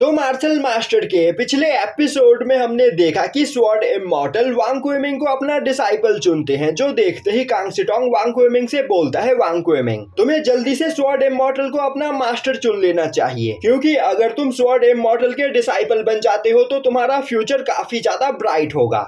तो martial master के पिछले एपिसोड में हमने देखा कि स्वॉर्ड इमॉर्टल वांग कुएमिंग को अपना डिसाइपल चुनते हैं, जो देखते ही कांग सिटोंग वांग कुएमिंग से बोलता है, वांग कुएमिंग तुम्हें जल्दी से स्वॉर्ड इमॉर्टल को अपना मास्टर चुन लेना चाहिए, क्योंकि अगर तुम स्वॉर्ड इमॉर्टल के डिसाइपल बन जाते हो तो तुम्हारा फ्यूचर काफी ज्यादा ब्राइट होगा।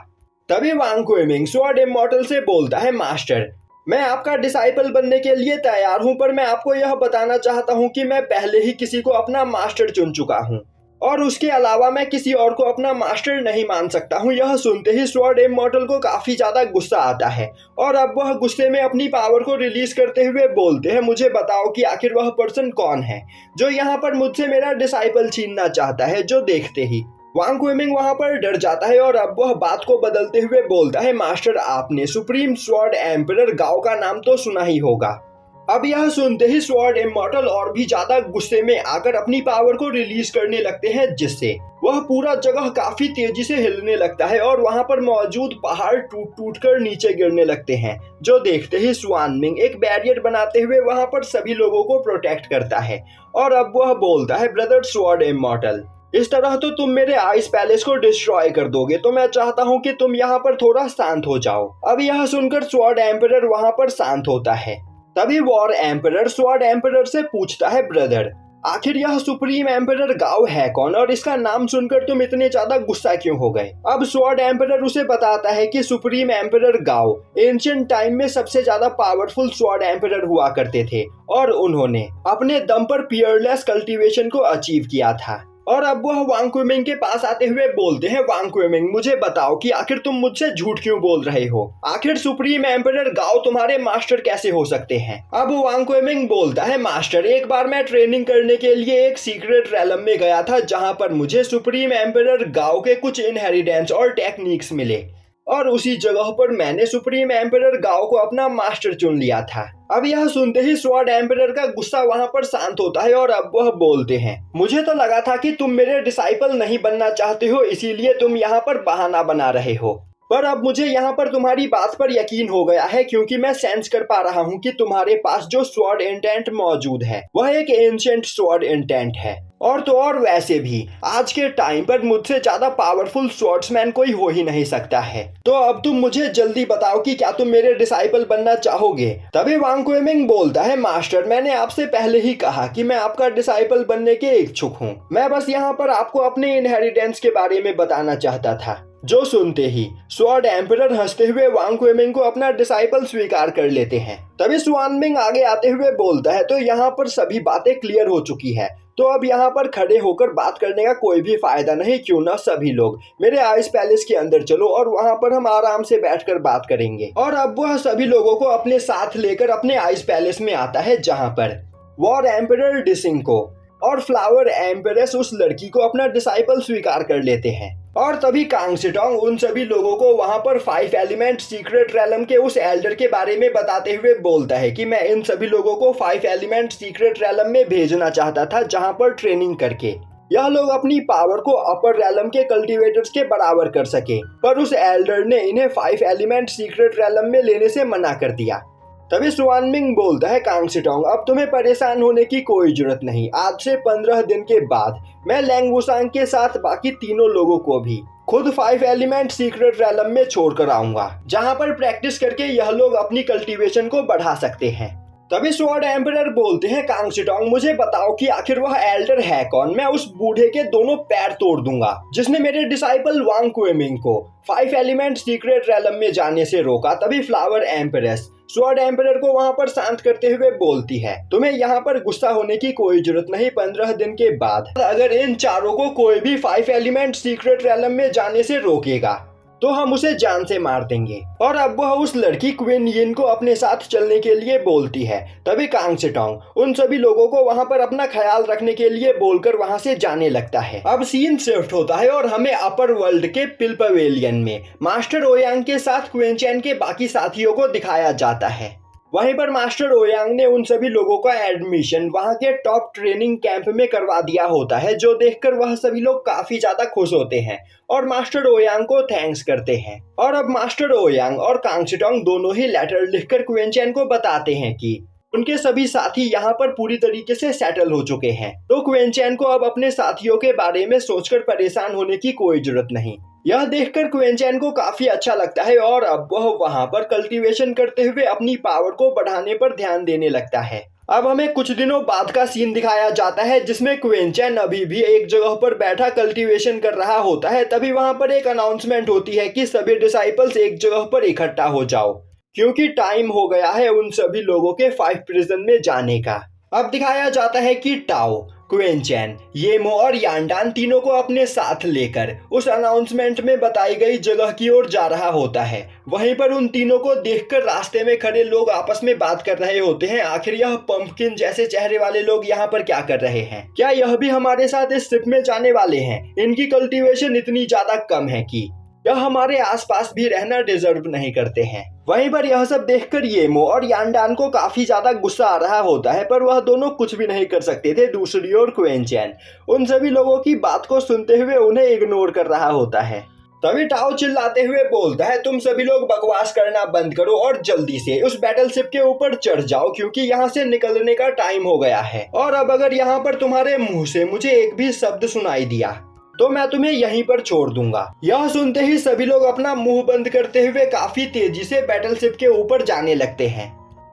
तभी वांग कुएमिंग स्वॉर्ड इमॉर्टल से बोलता है, मास्टर मैं आपका डिसाइपल बनने के लिए तैयार हूं, पर मैं आपको यह बताना चाहता हूं कि मैं पहले ही किसी को अपना मास्टर चुन चुका हूं और उसके अलावा मैं किसी और को अपना मास्टर नहीं मान सकता हूँ। यह सुनते ही स्वॉर्ड इमॉर्टल को काफी ज्यादा गुस्सा आता है और अब वह गुस्से में अपनी पावर को रिलीज करते हुए बोलते हैं, मुझे बताओ कि आखिर वह पर्सन कौन है जो यहाँ पर मुझसे मेरा डिसाइपल छीनना चाहता है। जो देखते ही वांग कुएमिंग वहां पर डर जाता है और अब वह बात को बदलते हुए बोलता है, मास्टर आपने सुप्रीम स्वॉर्ड एम्परर गाओ का नाम तो सुना ही होगा। अब यह सुनते ही स्वॉर्ड इमॉर्टल और भी ज्यादा गुस्से में आकर अपनी पावर को रिलीज करने लगते हैं, जिससे वह पूरा जगह काफी तेजी से हिलने लगता है और वहां पर मौजूद पहाड़ टूट टूट कर नीचे गिरने लगते हैं। जो देखते ही स्वानमिंग एक बैरियर बनाते हुए वहां पर सभी लोगों को प्रोटेक्ट करता है और अब वह बोलता है, ब्रदर स्वॉर्ड इमॉर्टल इस तरह तो तुम मेरे आइस पैलेस को डिस्ट्रॉय कर दोगे, तो मैं चाहता हूँ कि तुम यहाँ पर थोड़ा शांत हो जाओ। अब यह सुनकर स्वॉर्ड एम्परर वहां पर शांत होता है। तभी वॉर एम्परर स्वॉर्ड एम्परर से पूछता है, ब्रदर आखिर यह सुप्रीम एम्परर गाओ है कौन और इसका नाम सुनकर तुम इतने ज्यादा गुस्सा क्यों हो गए। अब स्वॉर्ड एम्परर उसे बताता है कि सुप्रीम एम्परर गाओ एंशिएंट टाइम में सबसे ज्यादा पावरफुल स्वॉर्ड एम्परर हुआ करते थे और उन्होंने अपने दम पर पियरलेस कल्टीवेशन को अचीव किया था। और अब वह वांग कुएमिंग के पास आते हुए बोलते हैं, वांग कुएमिंग मुझे बताओ कि आखिर तुम मुझसे झूठ क्यों बोल रहे हो। आखिर सुप्रीम एम्परर गाओ तुम्हारे मास्टर कैसे हो सकते हैं। अब वांग कुएमिंग बोलता है, मास्टर एक बार मैं ट्रेनिंग करने के लिए एक सीक्रेट रैलम में गया था, जहां पर मुझे सुप्रीम एम्परर गाओ के कुछ इनहेरिटेंस और टेक्निक्स मिले और उसी जगह पर मैंने सुप्रीम एम्परर गाओ को अपना मास्टर चुन लिया था। अब यह सुनते ही स्वॉर्ड एम्परर का गुस्सा वहां पर शांत होता है और अब वह बोलते हैं, मुझे तो लगा था कि तुम मेरे डिसाइपल नहीं बनना चाहते हो, इसीलिए तुम यहाँ पर बहाना बना रहे हो, पर अब मुझे यहाँ पर तुम्हारी बात पर यकीन हो गया है, क्योंकि मैं सेंस कर पा रहा हूँ कि तुम्हारे पास जो स्वॉर्ड इंटेंट मौजूद है वह एक एंशिएंट स्वॉर्ड इंटेंट है। और तो और वैसे भी आज के टाइम पर मुझसे ज्यादा पावरफुल स्वॉर्ड्समैन कोई हो ही नहीं सकता है। तो अब तुम मुझे जल्दी बताओ कि क्या तुम मेरे डिसाइपल बनना चाहोगे। तभी वांग कुएमिंग बोलता है, मास्टर मैंने आपसे पहले ही कहा कि मैं आपका डिसाइपल बनने के इच्छुक हूँ, मैं बस यहाँ पर आपको अपने इनहेरिटेंस के बारे में बताना चाहता था। जो सुनते ही स्वॉर्ड एम्परर हंसते हुए वांग कुएमिंग को अपना डिसाइपल स्वीकार कर लेते हैं। तभी स्वानमिंग आगे आते हुए बोलता है, तो यहाँ पर सभी बातें क्लियर हो चुकी है, तो अब यहाँ पर खड़े होकर बात करने का कोई भी फायदा नहीं, क्यों ना सभी लोग मेरे आइस पैलेस के अंदर चलो और वहाँ पर हम आराम से बैठकर बात करेंगे। और अब वह सभी लोगों को अपने साथ लेकर अपने आइस पैलेस में आता है, जहाँ पर वॉर एम्परर डिसिंको और फ्लावर एम्परेस उस लड़की को अपना डिसाइपल स्वीकार कर लेते हैं। और तभी कांग सिटोंग उन सभी लोगों को वहां पर 5 एलिमेंट सीक्रेट रैलम के उस एल्डर के बारे में बताते हुए बोलता है कि मैं इन सभी लोगों को 5 एलिमेंट सीक्रेट रैलम में भेजना चाहता था, जहां पर ट्रेनिंग करके यह लोग अपनी पावर को अपर रैलम के कल्टीवेटर्स के बराबर कर सके, पर उस एल्डर ने इन्हें 5 एलिमेंट सीक्रेट रैलम में लेने से मना कर दिया। तभी स्वानमिंग बोलता है, कांग सिटोंग अब तुम्हें परेशान होने की कोई जरूरत नहीं, आज से 15 दिन के बाद मैं लैंग वुसांग के साथ बाकी तीनों लोगों को भी खुद 5 एलिमेंट सीक्रेट रैलम में छोड़ कर आऊंगा, जहां पर प्रैक्टिस करके यह लोग अपनी कल्टीवेशन को बढ़ा सकते हैं। तभी स्वॉर्ड एम्परर बोलते हैं, कांग सिटोंग मुझे बताओ कि आखिर वह एल्डर है कौन, मैं उस बूढ़े के दोनों पैर तोड़ दूंगा जिसने मेरे डिसाइपल वांग कुएमिंग को 5 एलिमेंट सीक्रेट रैलम में जाने से रोका। तभी फ्लावर एम्परेस स्वॉर्ड एम्परर को वहां पर शांत करते हुए बोलती है, तुम्हें यहाँ पर गुस्सा होने की कोई जरूरत नहीं, 15 दिन के बाद अगर इन चारों को कोई भी 5 एलिमेंट सीक्रेट रैलम में जाने से रोकेगा तो हम उसे जान से मार देंगे। और अब वह उस लड़की क्वीन यिन को अपने साथ चलने के लिए बोलती है। तभी कांग सिटोंग उन सभी लोगों को वहां पर अपना ख्याल रखने के लिए बोलकर वहां से जाने लगता है। अब सीन शिफ्ट होता है और हमें अपर वर्ल्ड के पिल पवेलियन में मास्टर ओयांग के साथ क्वीन चैन के बाकी साथियों को दिखाया जाता है। वहीं पर मास्टर ओयांग ने उन सभी लोगों का एडमिशन वहां के टॉप ट्रेनिंग कैंप में करवा दिया होता है, जो देखकर वह सभी लोग काफी ज्यादा खुश होते हैं और मास्टर ओयांग को थैंक्स करते हैं। और अब मास्टर ओयांग और कांग सिटोंग दोनों ही लेटर लिखकर क्वीन चैन को बताते हैं कि उनके सभी साथी यहाँ पर पूरी तरीके से सेटल हो चुके हैं, तो क्वीन चैन को अब अपने साथियों के बारे में सोचकर परेशान होने की कोई जरूरत नहीं। यह देखकर क्वीन चैन को काफी अच्छा लगता है और अब वह वहाँ पर कल्टीवेशन करते हुए अपनी पावर को बढ़ाने पर ध्यान देने लगता है। अब हमें कुछ दिनों बाद का सीन दिखाया जाता है जिसमें क्वीन चैन अभी भी एक जगह पर बैठा कल्टीवेशन कर रहा होता है। तभी वहाँ पर एक अनाउंसमेंट होती है कि सभी डिसाइपल्स एक जगह पर इकट्ठा हो जाओ, क्योंकि टाइम हो गया है उन सभी लोगों के 5 प्रिजन में जाने का। अब दिखाया जाता है कि टाओ, क्वीन चैन, येमो और यांडान तीनों को अपने साथ लेकर उस अनाउंसमेंट में बताई गई जगह की ओर जा रहा होता है। वहीं पर उन तीनों को देखकर रास्ते में खड़े लोग आपस में बात कर रहे होते हैं, आखिर यह पंपकिन जैसे चेहरे वाले लोग यहाँ पर क्या कर रहे हैं? क्या यह भी हमारे साथ इस शिप में जाने वाले हैं? इनकी कल्टीवेशन इतनी ज्यादा कम है कि यह हमारे आसपास भी रहना डिजर्व नहीं करते हैं। वहीं पर यह सब देखकर येमो और यांडान को काफी ज्यादा गुस्सा आ रहा होता है, पर वह दोनों कुछ भी नहीं कर सकते थे। दूसरी ओर क्वीन चैन उन सभी लोगों की बात को सुनते हुए उन्हें इग्नोर कर रहा होता है। तभी टाओ चिल्लाते हुए बोलता है, तुम सभी लोग बकवास करना बंद करो और जल्दी से उस बैटलशिप के ऊपर चढ़ जाओ, क्योंकि यहाँ से निकलने का टाइम हो गया है। और अब अगर यहाँ पर तुम्हारे मुंह से मुझे एक भी शब्द सुनाई दिया तो मैं तुम्हें यहीं पर छोड़ दूंगा। यह सुनते ही सभी लोग अपना मुंह बंद करते हुए काफी तेजी से बैटलशिप के ऊपर जाने लगते हैं।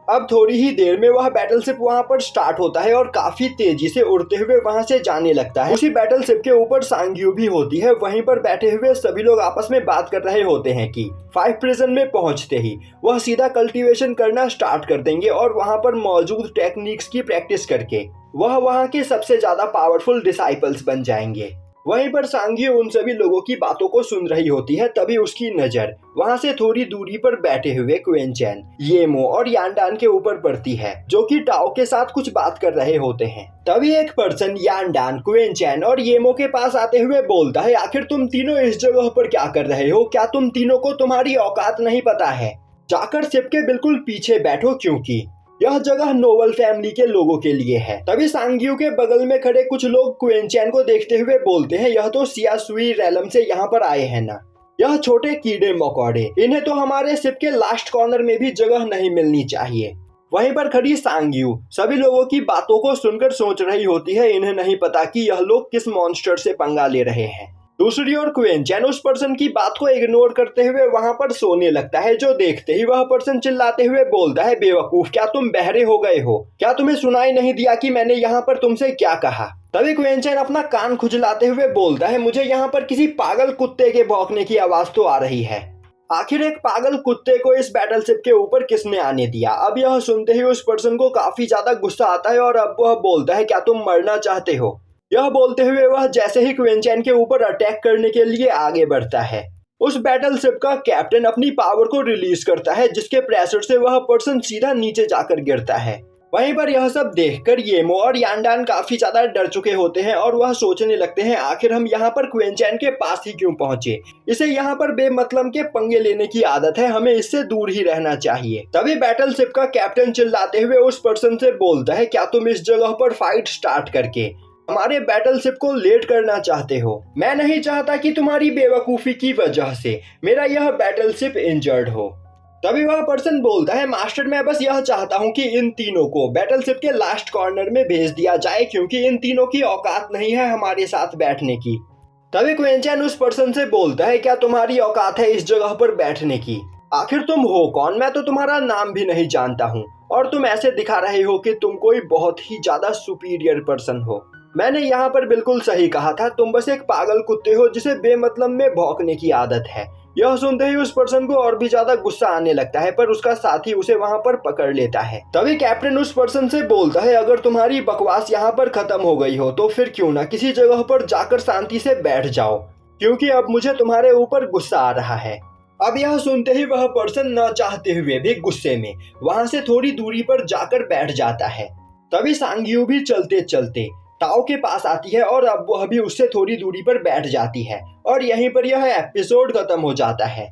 अब थोड़ी ही देर में वह बैटलशिप वहां पर स्टार्ट होता है और काफी तेजी से उड़ते हुए वहां से जाने लगता है। उसी बैटलशिप के ऊपर सांग्यू भी होती है। वहीं पर बैठे हुए सभी लोग आपस में बात कर रहे होते हैं कि 5 प्रिजन में पहुंचते ही वह सीधा कल्टीवेशन करना स्टार्ट कर देंगे और वहां पर मौजूद टेक्निक्स की प्रैक्टिस करके वह वहां के सबसे ज्यादा पावरफुल डिसाइपल्स बन जाएंगे। वहीं पर सांगी उन सभी लोगों की बातों को सुन रही होती है। तभी उसकी नजर वहां से थोड़ी दूरी पर बैठे हुए क्वीन चैन, येमो और यांडान के ऊपर पड़ती है, जो कि टाओ के साथ कुछ बात कर रहे होते हैं। तभी एक पर्सन यांडान, क्वीन चैन और येमो के पास आते हुए बोलता है, आखिर तुम तीनों इस जगह पर क्या कर रहे हो? क्या तुम तीनों को तुम्हारी औकात नहीं पता है? जाकर शिप के बिल्कुल पीछे बैठो, क्योंकि यह जगह नोबल फैमिली के लोगों के लिए है। तभी सांग्यू के बगल में खड़े कुछ लोग क्वीन चैन को देखते हुए बोलते हैं, यह तो सियासुई रैलम से यहाँ पर आए हैं ना, यह छोटे कीड़े मकोड़े, इन्हें तो हमारे शिप के लास्ट कॉर्नर में भी जगह नहीं मिलनी चाहिए। वहीं पर खड़ी सांग्यू सभी लोगों की बातों को सुनकर सोच रही होती है, इन्हें नहीं पता कि यह लोग किस मॉन्स्टर से पंगा ले रहे हैं। दूसरी ओर क्वीन चैन उस पर्सन की बात को इग्नोर करते हुए वहां पर सोने लगता है, जो देखते ही वह पर्सन चिल्लाते हुए बोलता है, बेवकूफ, क्या तुम बहरे हो गए हो? क्या तुम्हें सुनाई नहीं दिया कि मैंने यहाँ पर तुमसे क्या कहा? तभी क्वीन चैन अपना कान खुजलाते हुए बोलता है, मुझे यहाँ पर किसी पागल कुत्ते के भौंकने की आवाज तो आ रही है। आखिर एक पागल कुत्ते को इस बैटलशिप के ऊपर किसने आने दिया? अब यह सुनते ही उस पर्सन को काफी ज्यादा गुस्सा आता है और अब वह बोलता है, क्या तुम मरना चाहते हो? यह बोलते हुए वह जैसे ही क्वीन चैन के ऊपर अटैक करने के लिए आगे बढ़ता है, उस बैटलशिप का कैप्टन अपनी पावर को रिलीज करता है, जिसके प्रेशर से वह पर्सन सीधा नीचे जाकर गिरता है। वहीं पर यह सब देखकर येमो और यांडान काफी ज्यादा डर चुके होते हैं और वह सोचने लगते हैं, आखिर हम यहाँ पर क्वीन चैन के पास ही क्यों पहुंचे? इसे यहाँ पर बेमतलब के पंगे लेने की आदत है, हमें इससे दूर ही रहना चाहिए। तभी बैटलशिप का कैप्टन चिल्लाते हुए उस पर्सन से बोलता है, क्या तुम इस जगह पर फाइट स्टार्ट करके हमारे बैटलशिप को लेट करना चाहते हो? मैं नहीं चाहता कि तुम्हारी बेवकूफी की वजह से मेरा यह बैटलशिप इंजर्ड हो। तभी वह पर्सन बोलता है, मास्टर, मैं बस यह चाहता हूं कि इन तीनों को बैटलशिप के लास्ट कॉर्नर में भेज दिया जाए, क्योंकि इन तीनों की औकात नहीं है हमारे साथ बैठने की। तभी क्वीन चैन उस पर्सन से बोलता है, क्या तुम्हारी औकात है इस जगह पर बैठने की? आखिर तुम हो कौन? मैं तो तुम्हारा नाम भी नहीं जानता हूँ और तुम ऐसे दिखा रहे हो कि तुम कोई बहुत ही ज्यादा सुपीरियर पर्सन हो। मैंने यहाँ पर बिल्कुल सही कहा था, तुम बस एक पागल कुत्ते हो जिसे बेमतलब में भौंकने की आदत है। यह सुनते ही उस पर्सन को और भी ज्यादा गुस्सा आने लगता है, पर उसका साथी उसे वहां पर पकड़ लेता है। तभी कैप्टन उस पर्सन से बोलता है, अगर तुम्हारी बकवास यहाँ पर खत्म हो गई हो तो फिर क्यों ना किसी जगह पर जाकर शांति से बैठ जाओ, क्योंकि अब मुझे तुम्हारे ऊपर गुस्सा आ रहा है। अब यह सुनते ही वह पर्सन न चाहते हुए भी गुस्से में वहां से थोड़ी दूरी पर जाकर बैठ जाता है। तभी सांग्यू भी चलते चलते टाओ के पास आती है और अब वह भी उससे थोड़ी दूरी पर बैठ जाती है और यहीं पर यह एपिसोड खत्म हो जाता है।